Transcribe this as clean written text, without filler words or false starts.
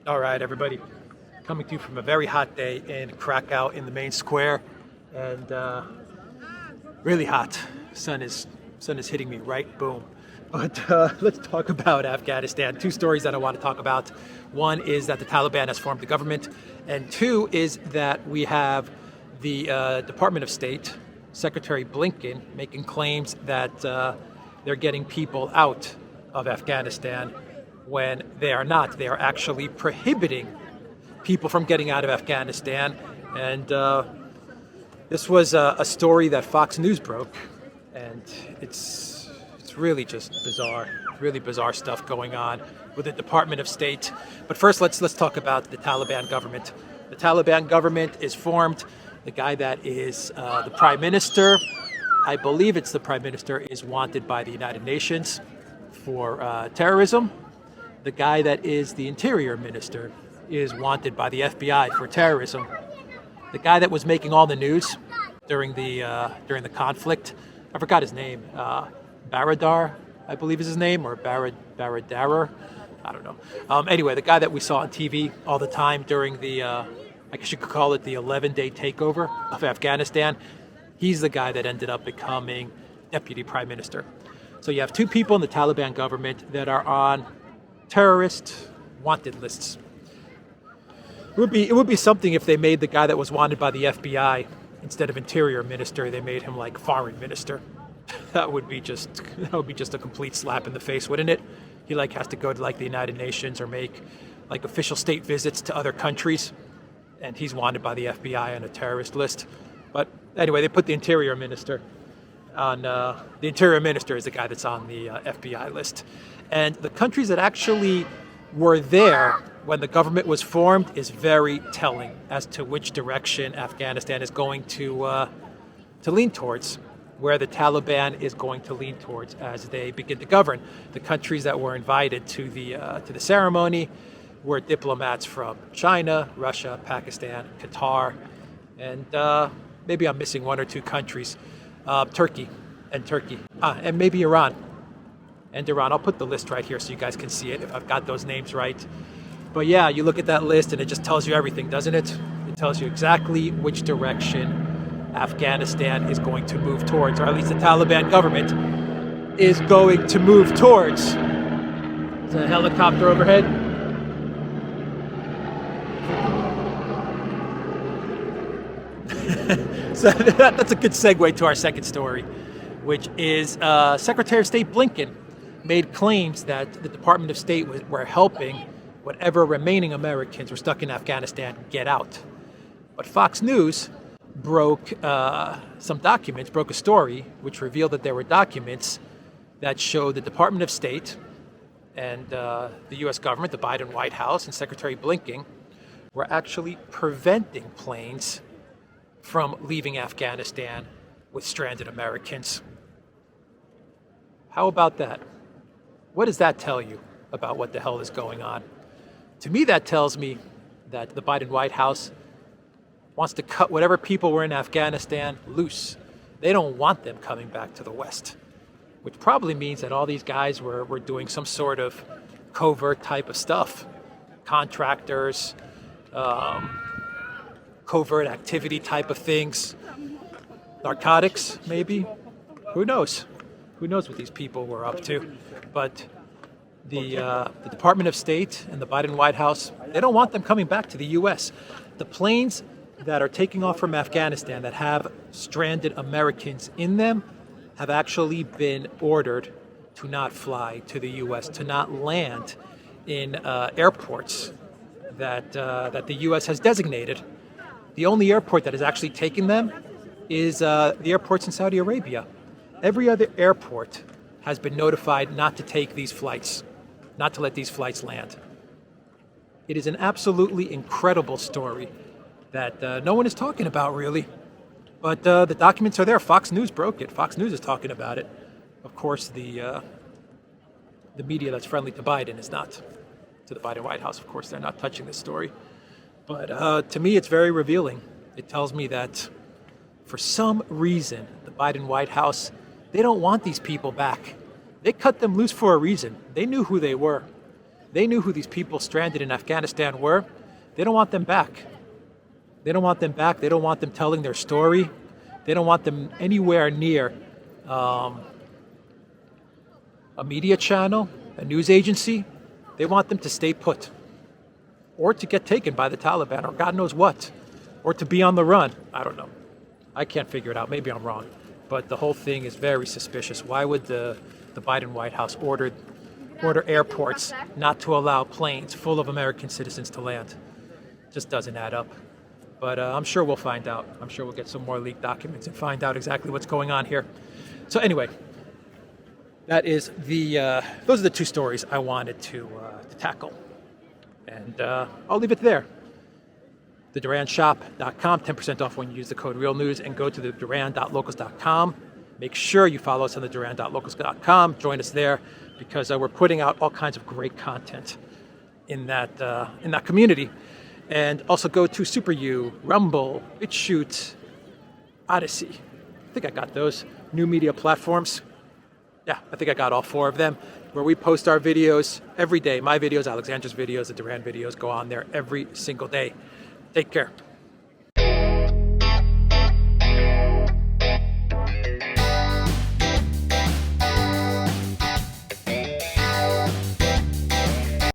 All right, everybody. Coming to you from a very hot day in Krakow in the main square, and really hot. Sun is hitting me right, boom. But let's talk about Afghanistan. Two stories that I want to talk about. One is that the Taliban has formed a government, and two is that we have the Department of State, Secretary Blinken, making claims that they're getting people out of Afghanistan when they are not. They are actually prohibiting people from getting out of Afghanistan. And this was a story that Fox News broke, and it's really just bizarre, really bizarre stuff going on with the Department of State. But first, let's talk about the Taliban government. The Taliban government is formed. The guy that is the prime minister, I believe it's the prime minister, is wanted by the United Nations for terrorism. The guy that is the interior minister is wanted by the FBI for terrorism. The guy that was making all the news during the conflict, I forgot his name, Baradar, I believe is his name, or Baradarer, I don't know. Anyway, the guy that we saw on TV all the time during the, I guess you could call it the 11-day takeover of Afghanistan, he's the guy that ended up becoming deputy prime minister. So you have two people in the Taliban government that are on terrorist wanted lists. It would be something if they made the guy that was wanted by the FBI, instead of interior minister, they made him like foreign minister. That would be just a complete slap in the face, wouldn't it? He has to go to the United Nations or make official state visits to other countries, and he's wanted by the FBI on a terrorist list. But anyway, they put the interior minister on. The interior minister is the guy that's on the FBI list. And the countries that actually were there when the government was formed is very telling as to which direction Afghanistan is going to lean towards, where the Taliban is going to lean towards as they begin to govern. The countries that were invited to the ceremony were diplomats from China, Russia, Pakistan, Qatar, and maybe I'm missing one or two countries, Turkey, and maybe Iran. And Duran. I'll put the list right here so you guys can see it if I've got those names right. But yeah, you look at that list and it just tells you everything, doesn't it? It tells you exactly which direction Afghanistan is going to move towards, or at least the Taliban government is going to move towards. There's a helicopter overhead. So that's a good segue to our second story, which is Secretary of State Blinken made claims that the Department of State were helping whatever remaining Americans were stuck in Afghanistan get out. But Fox News broke a story which revealed that there were documents that showed the Department of State and the U.S. government, the Biden White House, and Secretary Blinken were actually preventing planes from leaving Afghanistan with stranded Americans. How about that? What does that tell you about what the hell is going on? To me, that tells me that the Biden White House wants to cut whatever people were in Afghanistan loose. They don't want them coming back to the West, which probably means that all these guys were doing some sort of covert type of stuff. Contractors, covert activity type of things, narcotics maybe, who knows? Who knows what these people were up to? But the Department of State and the Biden White House, they don't want them coming back to the U.S. The planes that are taking off from Afghanistan that have stranded Americans in them have actually been ordered to not fly to the U.S., to not land in airports that the U.S. has designated. The only airport that has actually taken them is the airports in Saudi Arabia. Every other airport has been notified not to take these flights, not to let these flights land. It is an absolutely incredible story that no one is talking about, really. But the documents are there. Fox News broke it. Fox News is talking about it. Of course, the media that's friendly to Biden is not. To the Biden White House, of course, they're not touching this story. But to me, it's very revealing. It tells me that for some reason, the Biden White House, they don't want these people back. They cut them loose for a reason. They knew who they were. They knew who these people stranded in Afghanistan were. They don't want them back. They don't want them back. They don't want them telling their story. They don't want them anywhere near a media channel, a news agency. They want them to stay put, or to get taken by the Taliban, or God knows what, or to be on the run. I don't know. I can't figure it out. Maybe I'm wrong. But the whole thing is very suspicious. Why would the Biden White House order airports not to allow planes full of American citizens to land? Just doesn't add up. But I'm sure we'll find out. I'm sure we'll get some more leaked documents and find out exactly what's going on here. So anyway, that is those are the two stories I wanted to tackle. And I'll leave it there. TheDuranShop.com, 10% off when you use the code REALNEWS, and go to the Duran.locals.com. Make sure you follow us on the Duran.locals.com. Join us there, because we're putting out all kinds of great content in that community. And also go to SuperU, Rumble, BitChute, ODYSEE. I think I got those new media platforms. Yeah, I think I got all 4 of them, where we post our videos every day. My videos, Alexandra's videos, the Duran videos go on there every single day. Take care.